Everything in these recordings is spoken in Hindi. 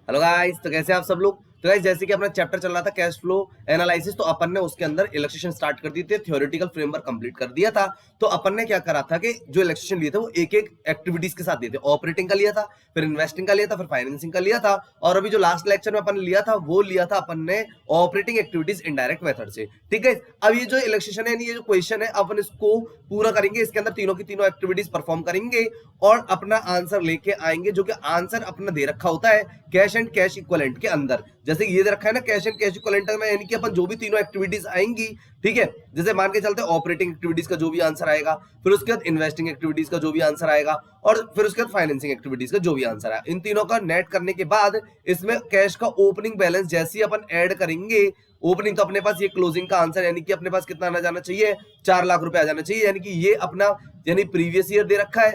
हेलो गाइस, तो कैसे आप सब लोग। तो गाइस जैसे कि अपना चैप्टर चल रहा था कैश फ्लो एनालिसिस, तो अपन ने उसके अंदर इलस्ट्रेशन स्टार्ट कर दी थी, थ्योरेटिकल फ्रेमवर्क कंप्लीट कर दिया था। तो अपन ने क्या करा था कि जो इलस्ट्रेशन लिए थे वो एक एक एक्टिविटीज के साथ दिए थे। ऑपरेटिंग का लिया था, फिर इन्वेस्टिंग का लिया था, फिर फाइनेंसिंग का लिया था, और अभी जो लास्ट लेक्चर में अपन लिया था वो लिया था अपन ने ऑपरेटिंग एक्टिविटीज इनडायरेक्ट मेथड से। ठीक है, अब ये जो इलस्ट्रेशन है, ये जो क्वेश्चन है, अपन इसको पूरा करेंगे। इसके अंदर तीनों की तीनों एक्टिविटीज परफॉर्म करेंगे और अपना आंसर लेके आएंगे, जो कि आंसर अपना दे रखा होता है कैश एंड कैश इक्विवेलेंट के अंदर। जैसे ये दे रखा है ना कैश एंड कैश इक्विवेलेंट में, यानी कि अपन जो भी तीनों एक्टिविटीज आएंगी, ठीक है, जैसे मान के चलते हैं ऑपरेटिंग एक्टिविटीज का जो भी आंसर आएगा, फिर उसके बाद इन्वेस्टिंग एक्टिविटीज का जो भी आंसर आएगा, और फिर उसके बाद फाइनेंसिंग एक्टिविटीज का जो भी आंसर आएगा, इन तीनों का नेट करने के बाद इसमें कैश का ओपनिंग बैलेंस जैसे ही अपन ऐड करेंगे, ओपनिंग तो अपने पास ये क्लोजिंग का आंसर, यानी कि अपने पास कितना आना जाना चाहिए, 4 लाख रुपए आ जाना चाहिए। यानी कि ये अपना यानी प्रीवियस ईयर दे रखा है,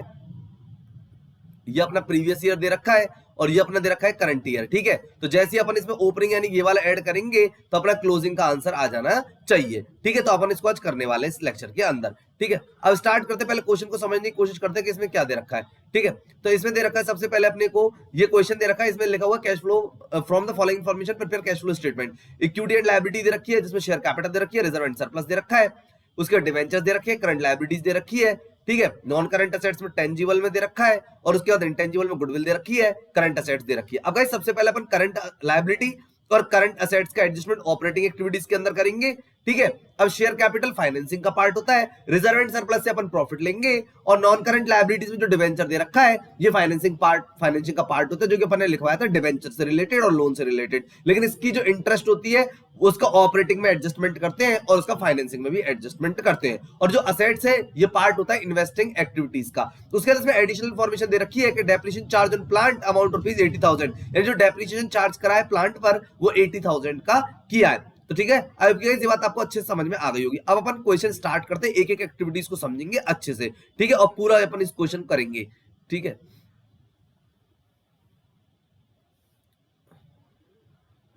ये अपना प्रीवियस ईयर दे रखा है, और ये अपना दे रखा है करंट ईयर। ठीक है, तो जैसे ही अपन इसमें ओपनिंग यानी ये वाला ऐड करेंगे तो अपना क्लोजिंग का आंसर आ जाना चाहिए। ठीक है, तो अपन इसको आज करने वाले हैं इस लेक्चर के अंदर। ठीक है, अब स्टार्ट करते पहले क्वेश्चन को समझने की कोशिश करते हैं कि इसमें क्या दे रखा है। ठीक है, तो इसमें दे रखा है सबसे पहले अपने को ये क्वेश्चन दे रखा है, इसमें लिखा हुआ cash flow from the following information prepare cash flow statement. Equity and liability दे रखी है, जिसमें शेयर कैपिटल दे रखी है, रिजर्व एंड सरप्लस दे रखा है, उसके बाद डिवेंचर्स दे रखे हैं, करंट लायबिलिटीज दे रखी है। ठीक है, नॉन करंट असेट्स में टेंजिबल में दे रखा है, और उसके बाद इंटेंजिबल में गुडविल दे रखी है, करंट असेट्स दे रखी है। अब गाइस सबसे पहले अपन करंट लायबिलिटी और करंट असेट्स का एडजस्टमेंट ऑपरेटिंग एक्टिविटीज के अंदर करेंगे। ठीक है, अब शेयर कैपिटल फाइनेंसिंग का पार्ट होता है, रिजर्व एंड सरप्लस से अपन प्रॉफिट लेंगे, और नॉन करंट लायबिलिटीज में जो डिवेंचर दे रखा है ये फाइनेंसिंग का पार्ट होता है, जो कि अपन ने लिखवाया था डिवेंचर से रिलेटेड और लोन से रिलेटेड। लेकिन इसकी जो इंटरेस्ट होती है उसका ऑपरेटिंग में एडजस्टमेंट करते हैं और उसका फाइनेंसिंग में भी एडजस्टमेंट करते हैं। और जो असेट्स है ये पार्ट होता है इन्वेस्टिंग एक्टिविटीज का। तो उसके बाद इसमें एडिशनल इन्फॉर्मेशन दे रखी है कि depreciation charge on plant amount rupees 80,000, यानी जो डेप्रिसिएशन चार्ज करा है प्लांट पर वो 80,000 का किया है। तो ठीक है, अब ये बात आपको अच्छे से समझ में आ गई होगी। अब अपन क्वेश्चन स्टार्ट करते हैं, एक एक एक्टिविटीज को समझेंगे अच्छे से। ठीक है, और पूरा अपन इस क्वेश्चन करेंगे। ठीक है,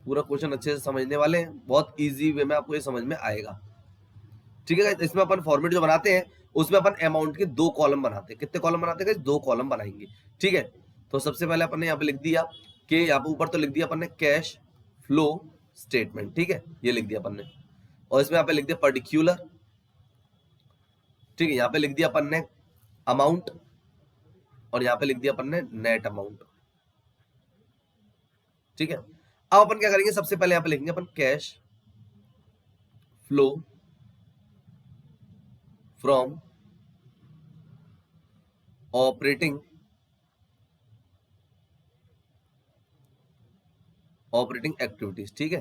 पूरा क्वेश्चन अच्छे से समझने वाले हैं, बहुत इजी वे में आपको ये समझ में आएगा। ठीक है, इसमें अपन फॉर्मेट जो बनाते हैं उसमें अपन अमाउंट के 2 कॉलम बनाते हैं। कितने कॉलम बनाते हैं? 2 कॉलम बनाएंगे। ठीक है, तो सबसे पहले अपन ने यहाँ पे लिख दिया कि यहाँ पे ऊपर तो लिख दिया अपन ने कैश फ्लो स्टेटमेंट। ठीक है, ये लिख दिया अपन ने, और इसमें यहाँ पे लिख दिया पर्टिकुलर। ठीक है, यहाँ पे लिख दिया अपन ने अमाउंट, और यहाँ पे लिख दिया अपन ने नेट अमाउंट। ठीक है, अब अपन क्या करेंगे, सबसे पहले यहाँ पे लिखेंगे अपन cash flow from operating activities. ठीक है,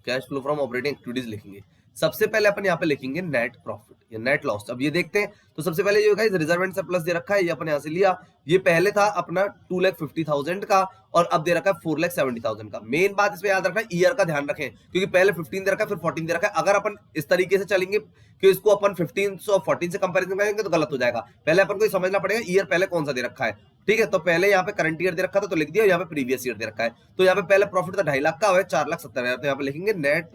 cash flow from operating activities लिखेंगे। सबसे पहले अपन यहाँ पे लिखेंगे नेट प्रॉफिट या नेट लॉस। अब ये देखते हैं, तो सबसे पहले ये गाइस रिजर्व एंड सरप्लस दे रखा है, ये अपन यहाँ से लिया। ये पहले था अपना 2,50,000 का, और अब दे रखा है 4,70,000 का। मेन बात इसमें याद रखना है, ईयर का ध्यान रखें, क्योंकि पहले 15 दे रखा है फिर 14 दे रखा है। अगर अपन इस तरीके से चलेंगे कि इसको अपन 15 और 14 से कंपेरिजन करेंगे तो गलत हो जाएगा। पहले अपन को समझना पड़ेगा ईयर पहले कौन सा दे रखा है। ठीक है, तो पहले यहाँ पे करंट ईयर दे रखा था तो लिख दिया, यहाँ पे प्रीवियस ईयर दे रखा है, तो यहाँ पे पहले प्रॉफिट था 2.5 लाख का, 4,70,000, तो यहाँ पे लिखेंगे नेट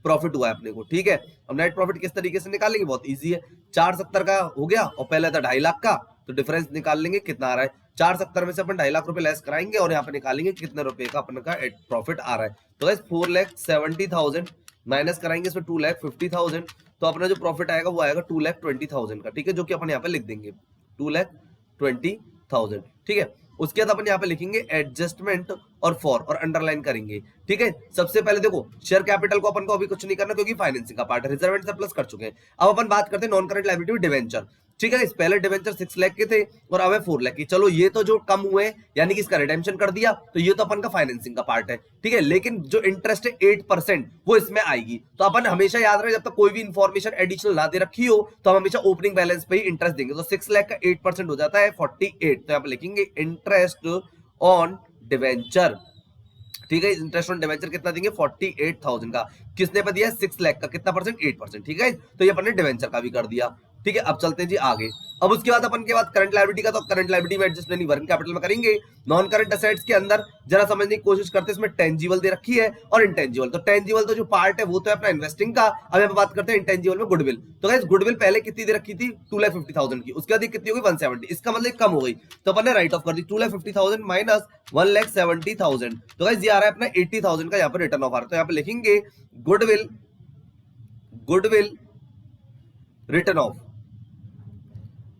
प्रॉफिट हुआ है अपने को। ठीक है, अब नेट प्रॉफिट किस तरीके से निकालेंगे, बहुत इजी है। 470 का हो गया और पहले था 2.5 लाख का, तो डिफरेंस निकाल लेंगे कितना आ रहा है। 470 में से अपन 2.5 लाख रुपए लेस कराएंगे और यहाँ पे निकालेंगे कितने रुपए का अपन का प्रॉफिट आ रहा है। तो गाइस 4,70,000 माइनस कराएंगे इसमें 2,50,000, तो अपना जो प्रॉफिट आएगा वो आएगा 2,20,000 का। ठीक है, जो कि अपन यहाँ पे लिख देंगे 2,20,000। ठीक है, उसके बाद अपन यहाँ पे लिखेंगे एडजस्टमेंट और फॉर, और अंडरलाइन करेंगे। ठीक है, सबसे पहले देखो शेयर कैपिटल को अपन को अभी कुछ नहीं करना क्योंकि फाइनेंसिंग का पार्ट है, रिजर्व एंड सरप्लस कर चुके हैं। अब अपन बात करते हैं नॉन करंट लायबिलिटी में डिवेंचर। ठीक है, इस पहले डिवेंचर 6 लाख के थे और अब है 4 लाख की। चलो ये तो जो कम हुए यानी कि इसका रिडेम्पशन कर दिया, तो ये तो अपन का फाइनेंसिंग का पार्ट है। ठीक है, लेकिन जो इंटरेस्ट है 8% वो इसमें आएगी। तो अपन हमेशा याद रहे, जब तक कोई भी इंफॉर्मेशन एडिशनल ना दे रखी हो तो हम हमेशा ओपनिंग बैलेंस पे ही इंटरेस्ट देंगे। तो 6 लाख का 8% हो जाता है 48, तो यहाँ पे लिखेंगे इंटरेस्ट ऑन डिवेंचर। ठीक है, इंटरेस्ट ऑन डिवेंचर कितना देंगे 48,000 का। किसने पर दिया 6 लाख का, कितना परसेंट 8%। ठीक है, तो ये अपन ने डिवेंचर का भी कर दिया। ठीक है, अब चलते हैं जी आगे। अब उसके बाद अपन के बाद करंट लायबिलिटी का, तो करंट लायबिलिटी में एडजस्ट नहीं वर्किंग कैपिटल में करेंगे। नॉन करंट असेट्स के अंदर जरा समझने की कोशिश करते हैं, इसमें टेंजिबल दे रखी है और इंटेंजिबल। तो टेंजिबल तो जो पार्ट है वो तो है अपना इन्वेस्टिंग का। अब हम बात करते हैं इंटेंजिबल में गुडविल। तो गाइस गुडविल पहले कितनी दे रखी थी 2,50,000 की, उसके बाद कितनी होगी 170, इसका मतलब कम हो गई, तो अपन ने राइट ऑफ कर दी 2,50,000 माइनस 1,70,000। तो गाइस ये आ रहा है अपना 80,000 का यहाँ पर रिटर्न ऑफ आ रहा है। तो यहाँ पे लिखेंगे goodwill return of,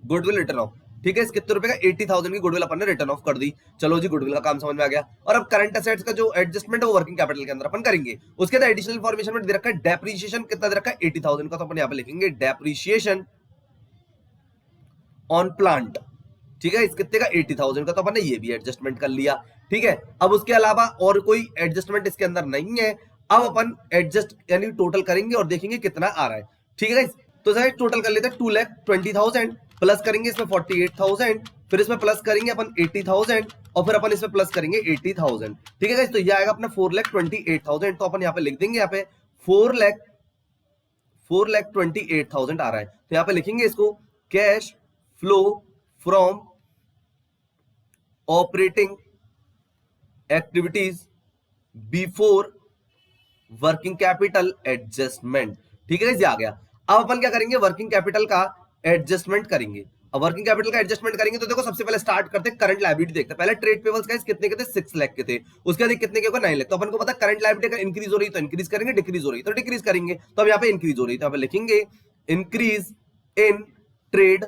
goodwill return of. ठीक है, इस कितने रुपए का 80,000 की गुडविल अपन ने रिटर्न ऑफ कर दी। चलो जी, गुडविल का काम समझ में आ गया। और अब करंट असेट्स का जो एडजस्टमेंट है वो वर्किंग कैपिटल के अंदर अपन करेंगे। उसके बाद एडिशनल इन्फॉर्मेशन में दे रखा है डेप्रिसिएशन कितना दे रखा है 80,000 का, तो अपन यहाँ पे लिखेंगे डेप्रिसिएशन ऑन प्लांट। ठीक है, इस कितने का 80,000 का, तो अपन ने ये भी एडजस्टमेंट कर लिया। ठीक है, अब उसके अलावा और कोई एडजस्टमेंट इसके अंदर नहीं है। अब अपन एडजस्ट यानी टोटल करेंगे और देखेंगे कितना आ रहा है। ठीक है, तो सर टोटल कर लेते हैं 2,20,000 प्लस करेंगे इसमें 48,000, फिर इसमें प्लस करेंगे अपन 80,000 और फिर अपन इसमें प्लस करेंगे 80,000। ठीक है, तो ये आएगा अपना 4,28,000। तो अपन यहाँ पे लिख देंगे, यहाँ पे 4,28,000 आ रहा है। तो यहाँ पे लिखेंगे इसको cash flow from operating activities before working capital adjustment. ठीक है, ये आ गया। अब अपन क्या करेंगे, वर्किंग कैपिटल का एडजस्टमेंट करेंगे। अब वर्किंग कैपिटल का एडजस्टमेंट करेंगे तो देखो सबसे पहले स्टार्ट करते हैं करंट लायबिलिटी देखते हैं। पहले ट्रेड पेबल्स का कितने के थे 6 लाख के थे, उसके बाद कितने के होगा 9 लाख। तो अपन को पता है करंट लायबिलिटी अगर इंक्रीज हो रही तो इंक्रीज करेंगे, डिक्रीज हो रही तो डिक्रीज करेंगे। तो अब यहाँ पे इंक्रीज हो रही तो यहाँ पे लिखेंगे increase in trade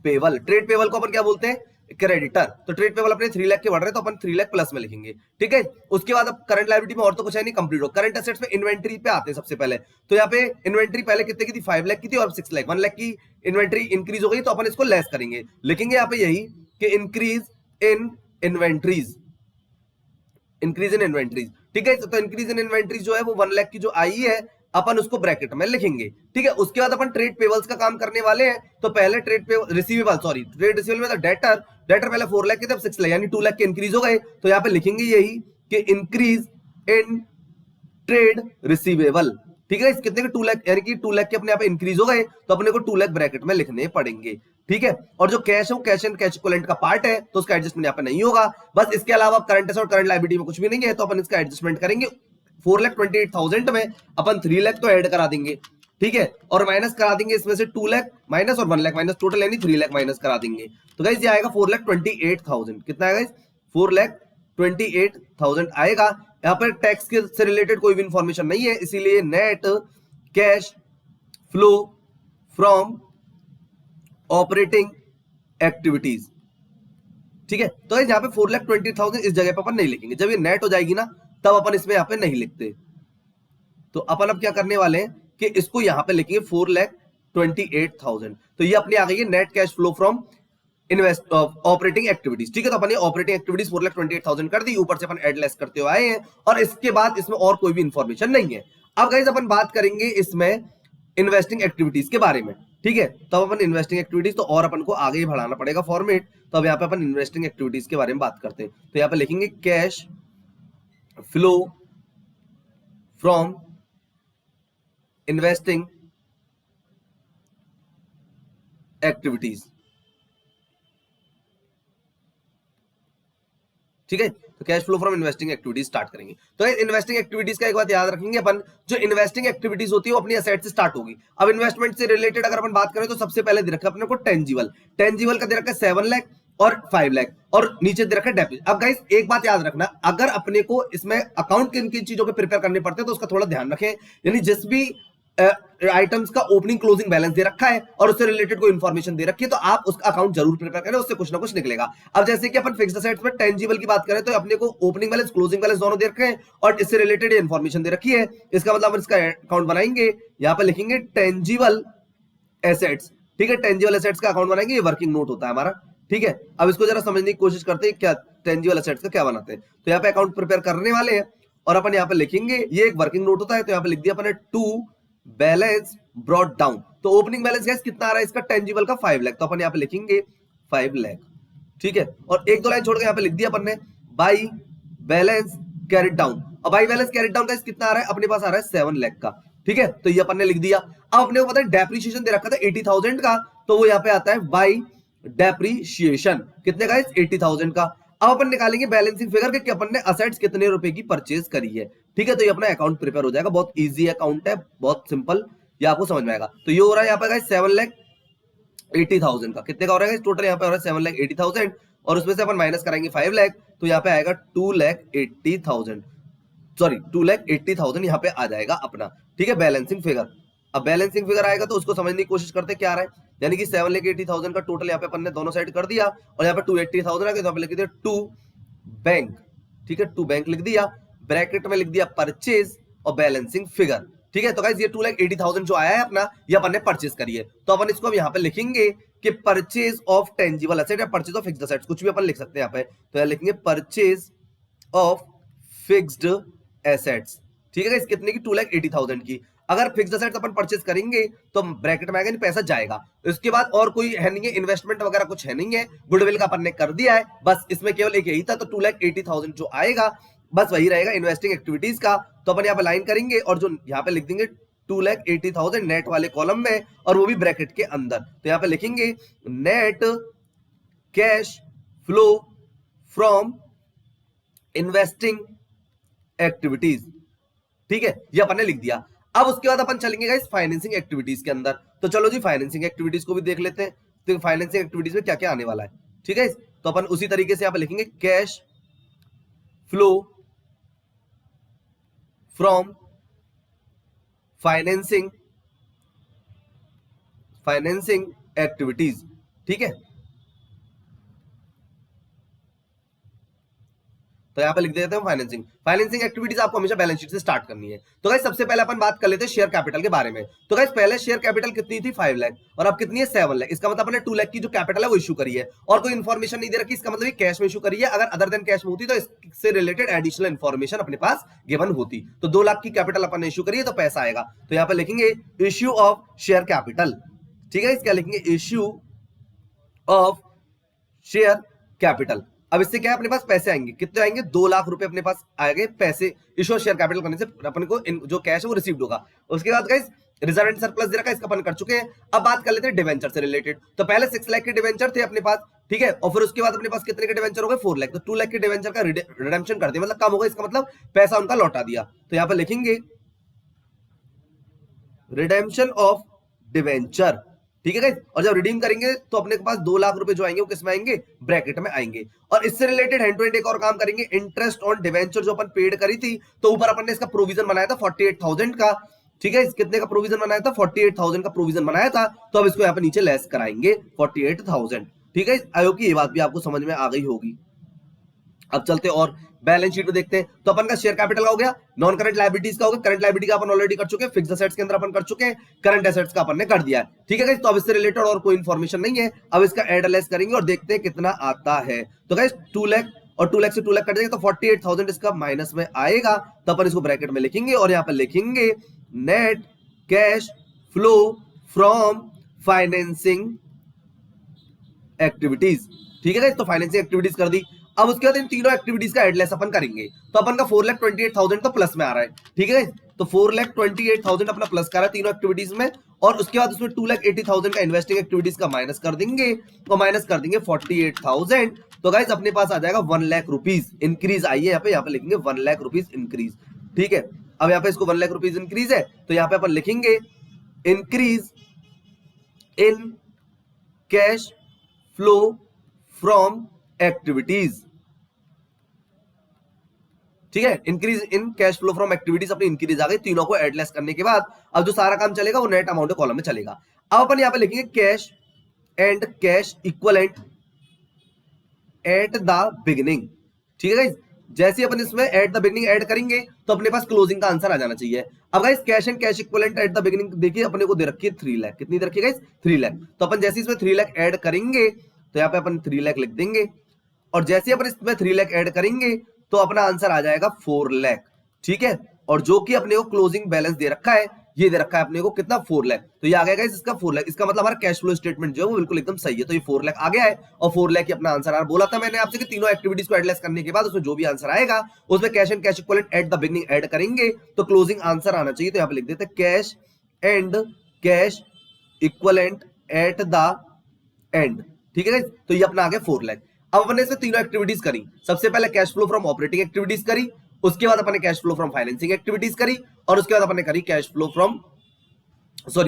payable. Trade payable को अपन क्या बोलते हैं, क्रेडिटर। तो ट्रेड पेबल अपने 3 लाख के बढ़ रहे हैं तो अपन 3 लाख प्लस में लिखेंगे। ठीक है, उसके बाद अब करंट लायबिलिटी में और तो कुछ है नहीं, कंप्लीट हो। करंट एसेट्स में इन्वेंट्री पे आते हैं सबसे पहले। तो यहाँ पे इन्वेंट्री पहले कितने की थी 5 लाख की थी और 6 लाख 1 लाख की इन्वेंट्री इंक्रीज हो गई, तो अपन इसको लेस करेंगे। लिखेंगे यहाँ पे यही कि increase in inventories, increase in inventories. ठीक है, तो इंक्रीज इन इन्वेंट्रीज जो है वो 1 लाख की जो आई है अपन उसको ब्रैकेट में लिखेंगे। ठीक है, उसके बाद अपन ट्रेड पेबल्स का काम करने वाले हैं। तो पहले ट्रेड रिसीवेबल ट्रेड रिसीवेबल में तो डेटर पहले 4 लाख के थे, अब 6 लाख यानी 2 लाख के इंक्रीज हो गए। तो यहाँ पे लिखेंगे यही कि इंक्रीज इन ट्रेड रिसीवेबल। ठीक है, कितने के 2 लाख यानी कि 2 लाख के अपने यहाँ पे इंक्रीज हो गए, तो अपने को 2 लाख ब्रैकेट में लिखने पड़ेंगे। ठीक है, और जो कैश है वो कैश एंड कैश इक्विवेलेंट का पार्ट है, तो उसका एडजस्टमेंट यहाँ पे नहीं होगा। बस इसके अलावा करंट एसेट और करंट लायबिलिटी में कुछ भी नहीं है, तो अपन इसका एडजस्टमेंट करेंगे। 4,28,000 में अपन 3 लाख तो ऐड करा देंगे। ठीक है, और माइनस करा देंगे इसमें से 2 लाख माइनस और 1 लाख माइनस, टोटल यानी 3 लाख माइनस करा देंगे। तो गाइस ये आएगा 4,28,000। कितना आएगा गाइस 4,28,000 आएगा। यहाँ पर टैक्स के से रिलेटेड कोई भी इंफॉर्मेशन नहीं है, इसीलिए net cash flow from operating activities. ठीक है, तो यहाँ पे 4,20,000 इस जगह पर अपन नहीं लिखेंगे। जब ये नेट हो जाएगी ना तब अपन इसमें यहाँ पे नहीं लिखते। तो अपन अब क्या करने वाले हैं कि इसको यहाँ पे लिखेंगे 4,28,000। तो ये अपनी आ गई है net cash flow from invest operating activities. ठीक है, तो अपन ये ऑपरेटिंग एक्टिविटीज 4,28,000 कर दी, ऊपर से अपन एड लेस करते हुए आए हैं और इसके बाद इसमें और कोई भी इंफॉर्मेशन नहीं है। अब गाइस अपन बात करेंगे इसमें इन्वेस्टिंग एक्टिविटीज के बारे में। ठीक है, तब अपन इन्वेस्टिंग एक्टिविटीज तो और अपन को आगे ही बढ़ाना पड़ेगा फॉर्मेट। तो अब यहाँ पे अपन इन्वेस्टिंग एक्टिविटीज के बारे में बात करते हैं। तो यहाँ पे लिखेंगे cash flow from investing activities. ठीक है, तो cash flow from investing activities start करेंगे। तो इन्वेस्टिंग एक्टिविटीज का एक बात याद रखेंगे अपन, जो इन्वेस्टिंग एक्टिविटीज होती है वो अपनी एसेट से स्टार्ट होगी। अब इन्वेस्टमेंट से रिलेटेड अगर अपन बात करें तो सबसे पहले दे रखा है अपने को टेंजिबल का दे रखा है 7 लाख और 5 लाख और नीचे दे रखा है डेप्रिसिएशन। अब गाइस एक बात याद रखना, अगर अपने को इसमें अकाउंट किन किन चीजों के प्रिपेयर करने पड़ते हैं तो उसका थोड़ा ध्यान रखें। यानी जिस भी आइटम्स का ओपनिंग क्लोजिंग बैलेंस दे रखा है और उससे रिलेटेड कोई इंफॉर्मेशन दे रखी है तो आप उसका अकाउंट जरूर प्रिपेयर करें, उससे कुछ ना कुछ निकलेगा। अब जैसे कि अपन फिक्स्ड असेट्स में टेंजिबल की बात करें तो अपने को ओपनिंग बैलेंस क्लोजिंग बैलेंस दोनों दे रखे हैं और इससे रिलेटेड इंफॉर्मेशन दे रखी है। इसका मतलब इसका अकाउंट बनाएंगे, यहाँ पे लिखेंगे टेंजिबल एसेट्स। ठीक है, टेंजिबल एसेट्स का अकाउंट बनाएंगे, ये वर्किंग नोट होता है हमारा। ठीक है, अब इसको जरा समझने की कोशिश करते हैं क्या टेंजिबल एसेट्स का क्या बनाते हैं। तो यहाँ पे अकाउंट प्रिपेयर करने वाले हैं और अपन यहाँ पे लिखेंगे, ये एक वर्किंग नोट होता है, तो यहाँ पे लिख दिया अपने टू बैलेंस ब्रॉट डाउन। तो ओपनिंग बैलेंस गैस कितना आ रहा है इसका टेंजिबल का 5 लाख, तो अपन यहाँ पे लिखेंगे 5 लाख। ठीक है, और एक दो लाइन छोड़ के यहाँ पे लिख दिया अपन ने बाई बैलेंस कैरिड डाउन। और बाई बैलेंस कैरिड डाउन का कितना आ रहा है अपने पास आ रहा है 7 लाख का। ठीक है, तो ये अपन ने लिख दिया। अब अपने को पता है डेप्रिसिएशन दे रखा था 80,000 का, तो वो यहाँ पे आता है बाई डेप्रिसिएशन, कितने का है 80,000 का। अब अपन निकालेंगे बैलेंसिंग फिगर कि अपन ने असेट्स कितने रुपए की परचेज करी है। ठीक है, तो ये अपना अकाउंट प्रिपेयर हो जाएगा, बहुत इजी अकाउंट है, बहुत सिंपल, ये आपको समझ में आएगा। तो ये हो रहा है यहाँ पे 7,80,000 का, कितने का हो रहा है टोटल यहाँ पे हो रहा है 7,80,000, और उसमें से अपन माइनस कराएंगे 5 लाख, तो यहाँ पे आएगा 2,80,000, सॉरी 2,80,000 यहाँ पे आ जाएगा अपना। ठीक है, बैलेंसिंग फिगर। अब बैलेंसिंग फिगर आएगा तो उसको समझने की कोशिश करते क्या आ रहा है, यानी कि 7,80,000 का टोटल यहाँ पे अपन ने दोनों साइड कर दिया, और यहाँ पे 280,000 आ गया, तो यहाँ पे लिख दिया टू बैंक। ठीक है, टू बैंक लिख दिया, ब्रैकेट में लिख दिया परचेज और बैलेंसिंग फिगर। ठीक है, तो गाइस ये 2,80,000 जो आया है अपना, ये अपन ने परचेज करी है, तो अपन इसको अब यहाँ पे लिखेंगे कि परचेज ऑफ टेंजिबल एसेट या परचेज ऑफ फिक्स्ड एसेट्स, कुछ भी अपन लिख सकते हैं यहाँ पे, तो यहाँ लिखेंगे परचेज ऑफ फिक्स्ड एसेट्स। ठीक है गाइस, कितने की 2,80,000 की। अगर फिक्स्ड एसेट्स अपन परचेज करेंगे तो ब्रैकेट में आएगा नहीं, पैसा जाएगा। इसके बाद और कोई है नहीं है, इन्वेस्टमेंट वगैरह कुछ है नहीं है, गुडविल का अपन ने कर दिया है, बस इसमें केवल एक यही था, तो 2,80,000 जो आएगा बस वही रहेगा इन्वेस्टिंग एक्टिविटीज का। तो अपन यहाँ पे लाइन करेंगे और जो यहाँ पे लिख देंगे 2,80,000 नेट वाले कॉलम में, और वो भी ब्रैकेट के अंदर। तो यहाँ पे लिखेंगे net cash flow from investing activities. ठीक है, ये अपन ने लिख दिया। अब उसके बाद अपन चलेंगे गाइस फाइनेंसिंग एक्टिविटीज के अंदर। तो चलो जी फाइनेंसिंग एक्टिविटीज को भी देख लेते हैं, तो फाइनेंसिंग एक्टिविटीज में क्या क्या आने वाला है। ठीक है, तो अपन उसी तरीके से यहाँ पे लिखेंगे cash flow from financing activities. ठीक है, तो यहाँ पे लिख देते हैं फाइनेंसिंग एक्टिविटीज आपको हमेशा बैलेंस शीट से स्टार्ट करनी है। तो गाइस सबसे पहले अपन बात कर लेते हैं शेयर कैपिटल के बारे में। तो गाइस पहले शेयर कैपिटल कितनी थी 5 लाख, और अब कितनी है 7 लाख। इसका मतलब अपने 2 लाख की जो कैपिटल है वो इशू करी है, और कोई इन्फॉर्मेशन नहीं दे रखी, इसका मतलब कैश में इशू करी है। अगर अदर देन कैश में होती तो इससे रिलेटेड एडिशनल इन्फॉर्मेशन अपने पास गिवन होती। तो 2 लाख की कैपिटल अपन ने इशू करी है, तो पैसा आएगा। तो यहाँ पे लिखेंगे इश्यू ऑफ शेयर कैपिटल। ठीक है, इसका लिखेंगे इश्यू ऑफ शेयर कैपिटल। अब इससे क्या है, अपने पास पैसे आएंगे, कितने आएंगे 2 लाख रुपए अपने पास आएंगे पैसे इशू शेयर कैपिटल करने से, अपन को जो कैश है वो रिसीव्ड होगा। उसके बाद गाइस रिजर्व एंड सरप्लस दे रखा है, इसका अपन कर चुके हैं। अब बात कर लेते हैं डिवेंचर से रिलेटेड। तो पहले 6 लाख के डिवेंचर थे अपने पास, ठीक है, और फिर उसके बाद अपने पास कितने के डिवेंचर हो गए 4 लाख। तो 2 लाख के डिवेंचर का रिडेम्पशन कर दिया, मतलब कम हो गया, इसका मतलब पैसा उनका लौटा दिया। तो यहाँ पे लिखेंगे रिडेम्पशन ऑफ डिवेंचर। ठीक है गाइस, और जब रिडीम करेंगे तो अपने के पास 2 लाख रुपए जो आएंगे वो किस में आएंगे, ब्रैकेट में आएंगे। और इससे रिलेटेड हैंड टू हैंड एक और काम करेंगे, इंटरेस्ट ऑन डिवेंचर जो अपन पेड करी थी, तो ऊपर अपन ने इसका प्रोविजन बनाया था 48,000 का। ठीक है, कितने का प्रोविजन बनाया था 48,000 का प्रोविजन बनाया था, तो अब इसको यहाँ पे नीचे लेस कराएंगे 48,000। ठीक है, आई होप कि ये बात भी आपको समझ में आ गई होगी। अब चलते और बैलेंस शीट में देखते हैं। तो अपन का शेयर कैपिटल का हो गया, नॉन करंट लायबिलिटीज का हो गया, करंट लायबिलिटी का अपन ऑलरेडी कर चुके हैं, फिक्स्ड एसेट्स के अंदर अपन कर चुके हैं, करंट एसेट्स का अपन ने कर दिया है। ठीक है गाइस, तो अब इससे रिलेटेड और कोई इंफॉर्मेशन नहीं है। अब इसका एड लेस करेंगे और देखते हैं कितना आता है। तो गाइस 2 लाख और 2 लाख से 2 लाख कट जाएगा, तो 48,000 इसका माइनस में आएगा। तो अपन इसको ब्रैकेट में लिखेंगे और यहाँ पर लिखेंगे net cash flow from financing activities. ठीक है गाइस, तो फाइनेंसिंग एक्टिविटीज कर दी। अब उसके बाद इन तीनों एक्टिविटीज का एडलेस अपन करेंगे, तो अपन का 4,28,000 तो प्लस में आ रहा है। ठीक है, तो 4,28,000 अपना प्लस का रहा है तीनों एक्टिविटीज में, और उसके बाद उसमें 2,80,000 का इन्वेस्टिंग एक्टिविटीज का माइनस कर देंगे, तो माइनस कर देंगे 48,000। तो गाइस अपने पास आ जाएगा 1 लाख रुपीज इंक्रीज आई है यहाँ पे लिखेंगे 1 लाख रुपीज इंक्रीज। ठीक है, अब यहाँ पे इसको 1 लाख रुपीज इंक्रीज है, तो यहाँ पे अपन लिखेंगे increase in cash flow from activities. ठीक है, increase in cash flow from activities अपनी इंक्रीज आ गई। तीनों को एडलेस करने के बाद अब जो सारा काम चलेगा वो नेट अमाउंट कॉलम में चलेगा। अब अपन यहां पे लिखेंगे cash and cash equivalent at the beginning. ठीक है गाइस, जैसे अपन इसमें एट द बिगिनिंग ऐड करेंगे तो अपने पास क्लोजिंग का आंसर आ जाना चाहिए। अब guys cash and cash equivalent at the beginning देखिए अपने को दे रखी है 3 लाख, कितनी दे रखी है गाइस 3 लाख। तो अपन जैसे इसमें 3 लाख ऐड करेंगे तो यहाँ पे अपन 3 लाख लिख देंगे, और जैसे अपन इसमें 3 लाख ऐड करेंगे तो अपना आंसर आ जाएगा 4 लाख। ठीक है, और जो कि अपने को क्लोजिंग बैलेंस दे रखा है ये दे रखा है अपने को कितना 4 लाख, तो ये आ गया गाइस इसका 4 लाख। इसका मतलब हमारा कैश फ्लो स्टेटमेंट जो है वो बिल्कुल एकदम सही है। तो ये 4 लाख आ गया है और 4 लाख ही अपना आंसर आ रहा। बोला था मैंने आपसे कि तीनों एक्टिविटीज को एडलेस करने के बाद उसमें जो भी आंसर आएगा उसमें cash and cash equivalent at the beginning add करेंगे तो क्लोजिंग आंसर आना चाहिए। तो यहाँ पे लिख देते हैं cash and cash equivalent at the end, ठीक है गाइस। तो ये अपना आ गया 4 लाख। अब अपने इसमें तीनों एक्टिविटीज करी। सबसे पहले cash flow from operating activities करी, उसके बाद अपने cash flow from financing activities करी और उसके बाद अपने करी कैश फ्लो फ्रॉम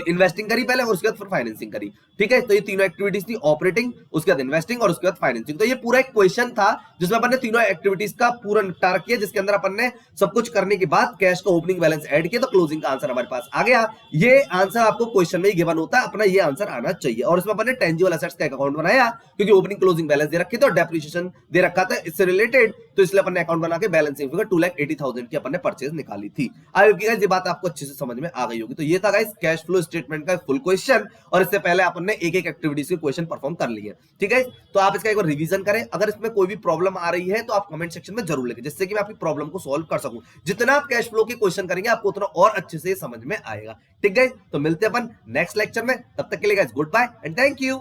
इन्वेस्टिंग करी पहले और उसके बाद फिर फाइनेंसिंग करी, ठीक है। तो ये तीनों एक्टिविटीज थी, ऑपरेटिंग, उसके बाद इन्वेस्टिंग और उसके बाद फाइनेंसिंग। तो ये पूरा एक क्वेश्चन था जिसमें अपन ने तीनों एक्टिविटीज का पूरा निपटारा किया, जिसके अंदर अपन ने सब कुछ करने के बाद कैश का ओपनिंग बैलेंस ऐड किया तो क्लोजिंग का आंसर हमारे पास आ गया। ये आंसर आपको क्वेश्चन में ही गिवन होता है, अपना ये आंसर आना चाहिए। और इसमें अपन ने टेंजिबल एसेट्स का अकाउंट बनाया क्योंकि ओपनिंग क्लोजिंग बैलेंस दे रखे थे और डेप्रिसिएशन दे रखा था इससे रिलेटेड, तो इसलिए अपन ने अकाउंट बना के बैलेंसिंग फिगर 2,80,000 की अपन ने परचेज निकाली थी। आई होप कि गाइस ये बात आपको अच्छे से समझ में आ गई होगी। तो ये था गाइस कैश फ्लो स्टेटमेंट का फुल क्वेश्चन और इससे पहले अपन ने एक एक एक्टिविटीज के क्वेश्चन परफॉर्म कर लिए, ठीक है। तो आप इसका एक बार रिवीजन करें। अगर इसमें कोई भी प्रॉब्लम आ रही है तो आप कमेंट सेक्शन में जरूर लिखें, जिससे कि मैं आपकी प्रॉब्लम को सॉल्व कर सकूं। जितना आप कैश फ्लो के क्वेश्चन करेंगे आपको उतना और अच्छे से समझ में आएगा, ठीक है। तो मिलते हैं अपन नेक्स्ट लेक्चर में, तब तक के लिए guys good bye and thank you.